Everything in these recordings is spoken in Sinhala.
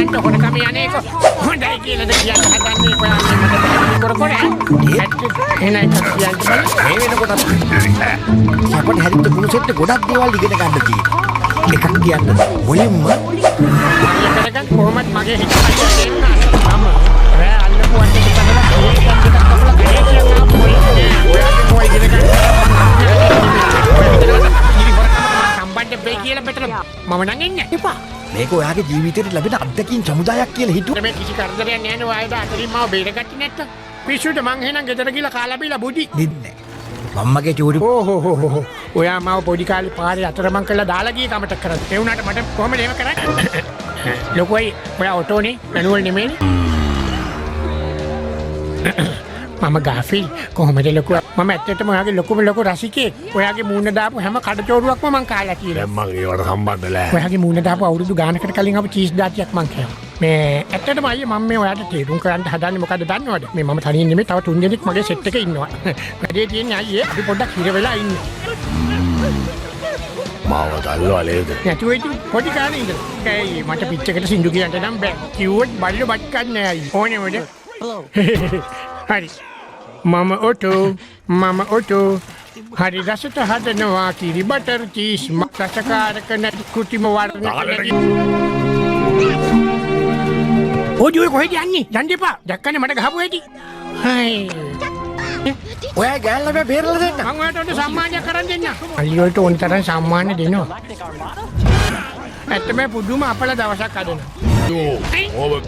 කියන්න හොරකම යන්නේක හොඳයි කියලාද කියන්න හදන්නේ ඔයා මට කර කර එනයි කියන්න බෑ මේ වෙනකොට සපන් හරිට ගුණ සෙට් ගොඩක් දේවල් ඉගෙන ගන්න තියෙනවා එකක් කියන්න මුලින්ම මම කොහොමද මගේ හිතේ දෙන්න මම රෑ අල්ලපු වටේ කඩලා ඒකෙන් ටිකක් කපලා ගහේ කියනවා මොකද ඔයාගේ මොයි ඉගෙන ගන්න සම්බන්ධ වෙයි කියලා බෙතල මම නම් එන්නේ එපා මේක ඔයාගේ ජීවිතේට ලැබෙන අත්දැකීම් සමුදායක් කියලා හිතුවා මේ කිසි කරදරයක් නැහැ නේ ඔයාට අතරින් මාව බේරගත්තේ නැත්තම් පිස්සුට මං එහෙනම් ගෙදර ගිහලා කාලා බීලා බුදි දෙන්නේ මම්මගේ චූරි ඕහෝ ඔයා මාව පොඩි කාලේ පාරේ අතරමං කරලා දාලා ගියේ කමට කරත් ඒ වුණාට මට කොහමද එහෙම කරන්නේ ලොකෝයි ඔයා ඔටෝනේ මැනුවල් නෙමෙයිනේ මම ගාෆිල් කොහමද ලොකෝ මම ඇත්තටම ඔයාගේ ලොකු රසිකයෙක් ඔයාගේ මූණ දාපු හැම කඩචෝරුවක්ම මං කාලා කියලා දැන් මං ඒවට සම්බන්ධ නැහැ ඔයාගේ මූණ දාපු අවුරුදු ගානකට කලින් අපි චීස් දාතියක් මං කෑවා මේ ඇත්තටම අයියේ මම මේ ඔයාට තේරුම් කරන්න හදන්නේ මොකද්ද දන්නවද මේ මම තනියෙන් නෙමෙයි තව 3 දෙනෙක් මගේ සෙට් එකේ ඉන්නවා වැඩේ තියෙන්නේ අයියේ අපි පොඩ්ඩක් හිර වෙලා ඉන්නේ මාව දල්වලේද නැතුවේටි පොඩි කාලේ ඉඳලා ඒ මට පිච් එකට සින්දු කියන්න නම් බෑ කිව්වොත් බල්ලෝ බත් කන්නේ අයියේ ඕනේ මොකද හරි මම ඔටෝ හරි රසට හදනවා කිරි බටර් චීස් මක්සකාරක නැති කෘතිම වර්ණ ඔඩි ඔය කොහෙද යන්නේ යන්න එපා දැක්කනේ මට ගහපු හැටි හයි ඔයා ගෑල්ලා බෑ බේරලා දෙන්න මම ඔයාට සම්මානයක් කරන් දෙන්න අලි වලට ඕන තරම් සම්මාන දෙනවා ඇත්තම පුදුම අපල දවසක් හදනවා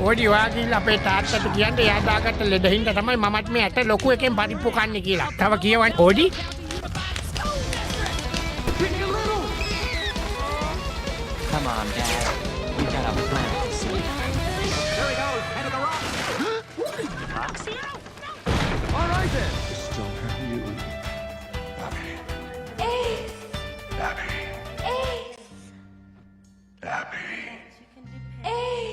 ඔඩි වාගිල් අපේ තාත්තට කියන්නේ එයා දාගත්ත ලෙඩ හින්දා තමයි මමත් මේ ඇට ලොකු එකෙන් පරිප්පු කන්නේ කියලා. තව කියවන්න ඔඩි Come on, Dad. We got a plan to see. There he goes, head of the rock. Roxy? All right then. Still have you. Abby. Ace. Abby. Ace. Abby. Ace.